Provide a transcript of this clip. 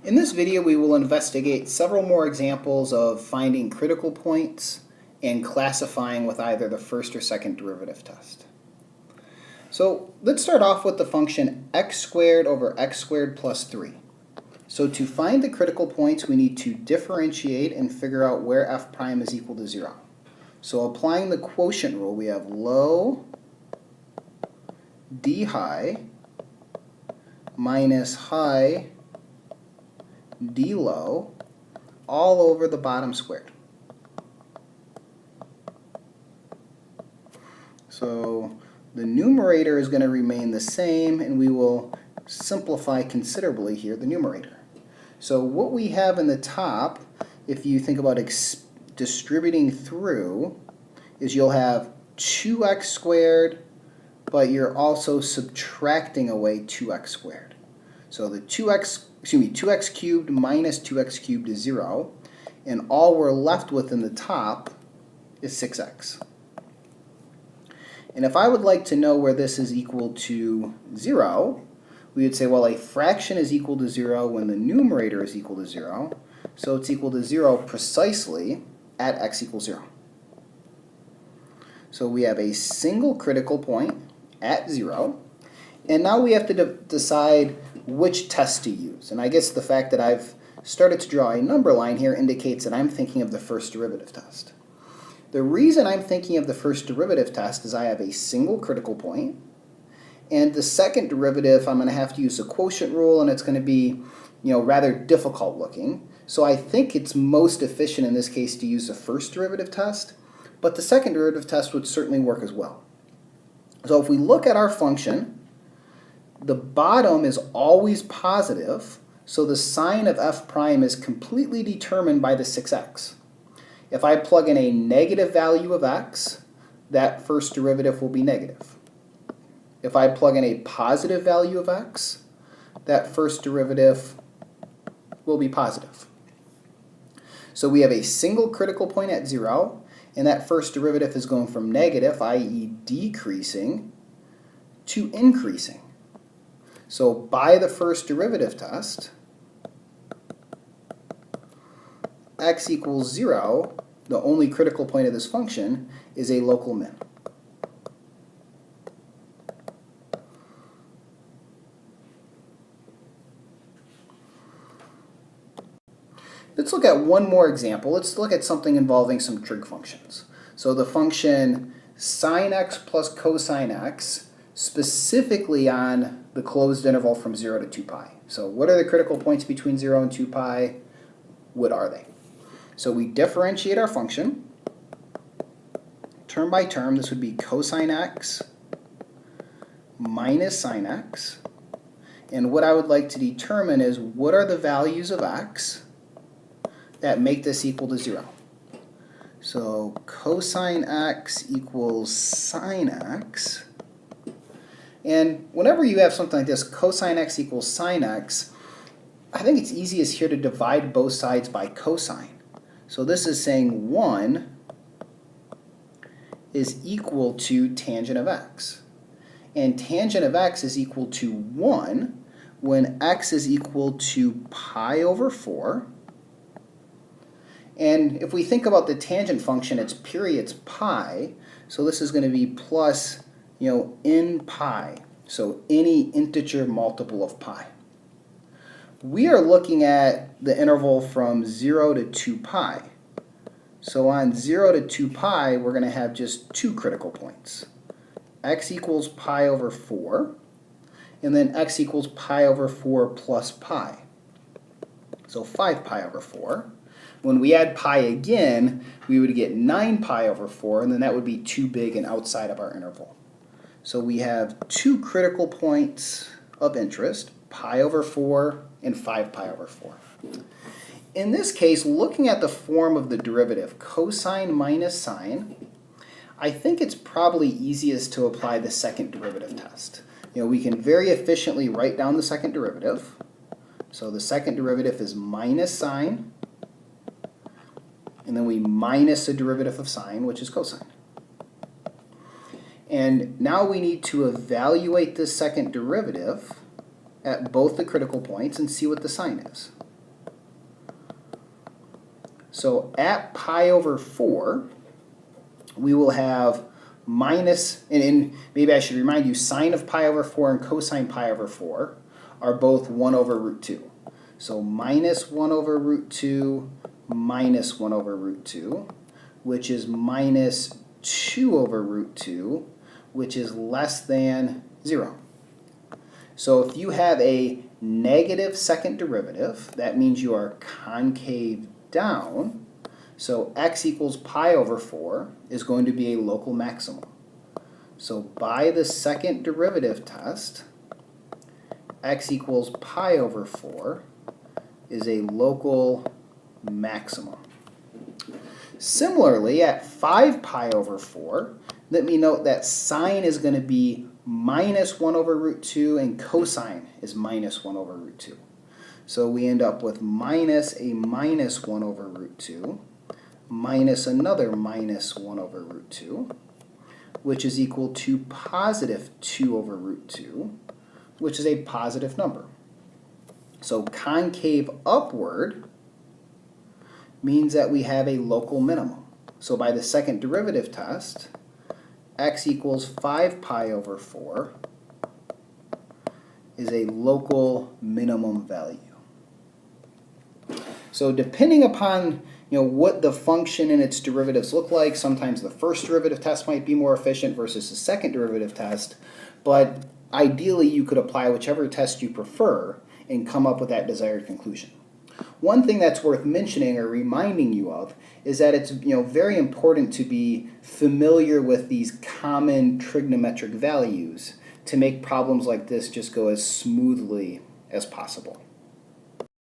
In this video, we will investigate several more examples of finding critical points and classifying with either the first or second derivative test. So let's start off with the function x squared over x squared plus 3. So to find the critical points, we need to differentiate and figure out where f prime is equal to 0. So applying the quotient rule, we have low d high minus high d low all over the bottom squared. So the numerator is going to remain the same, and we will simplify considerably here the numerator. So what we have in the top, if you think about distributing through, is you'll have 2x squared, but you're also subtracting away 2x squared. So the 2x cubed minus 2x cubed is 0, and all we're left with in the top is 6x. And if I would like to know where this is equal to 0, we would say, well, a fraction is equal to 0 when the numerator is equal to 0, so it's equal to 0 precisely at x equals 0. So we have a single critical point at 0, and now we have to decide which test to use. And I guess the fact that I've started to draw a number line here indicates that I'm thinking of the first derivative test. The reason I'm thinking of the first derivative test is I have a single critical point, and the second derivative I'm going to have to use the quotient rule, and it's going to be, rather difficult looking. So I think it's most efficient in this case to use the first derivative test, but the second derivative test would certainly work as well. So if we look at our function, the bottom is always positive, so the sign of f prime is completely determined by the 6x. If I plug in a negative value of x, that first derivative will be negative. If I plug in a positive value of x, that first derivative will be positive. So we have a single critical point at 0, and that first derivative is going from negative, i.e. decreasing, to increasing. So by the first derivative test, x equals 0, the only critical point of this function is a local min. Let's look at one more example. Let's look at something involving some trig functions. So the function sine x plus cosine x, specifically on the closed interval from 0 to 2 pi. So what are the critical points between 0 and 2 pi? What are they? So we differentiate our function. Term by term, this would be cosine x minus sine x. And what I would like to determine is what are the values of x that make this equal to 0. So cosine x equals sine x. And whenever you have something like this, cosine x equals sine x, I think it's easiest here to divide both sides by cosine. So this is saying 1 is equal to tangent of x. And tangent of x is equal to 1 when x is equal to pi over 4. And if we think about the tangent function, its period, it's pi. So this is going to be plus, n pi. So any integer multiple of pi. We are looking at the interval from 0 to 2 pi. So on 0 to 2 pi, we're going to have just two critical points. X equals pi over 4, and then x equals pi over 4 plus pi. So 5 pi over 4. When we add pi again, we would get 9 pi over 4, and then that would be too big and outside of our interval. So we have two critical points of interest, pi over 4 and 5 pi over 4. In this case, looking at the form of the derivative, cosine minus sine, I think it's probably easiest to apply the second derivative test. We can very efficiently write down the second derivative. So the second derivative is minus sine, and then we minus the derivative of sine, which is cosine. And now we need to evaluate this second derivative at both the critical points and see what the sign is. So at pi over 4, we will have minus, and maybe I should remind you, sine of pi over 4 and cosine pi over 4 are both 1 over root 2. So minus 1 over root 2 minus 1 over root 2, which is minus 2 over root 2, which is less than 0. So if you have a negative second derivative, that means you are concave down. So x equals pi over 4 is going to be a local maximum. So by the second derivative test, x equals pi over 4 is a local maximum. Similarly, at 5 pi over 4, let me note that sine is going to be minus 1 over root 2 and cosine is minus 1 over root 2. So we end up with minus a minus 1 over root 2 minus another minus 1 over root 2, which is equal to positive 2 over root 2, which is a positive number. So concave upward means that we have a local minimum. So by the second derivative test, x equals 5 pi over 4 is a local minimum value. So depending upon what the function and its derivatives look like, sometimes the first derivative test might be more efficient versus the second derivative test, but ideally you could apply whichever test you prefer and come up with that desired conclusion. One thing that's worth mentioning or reminding you of is that it's very important to be familiar with these common trigonometric values to make problems like this just go as smoothly as possible.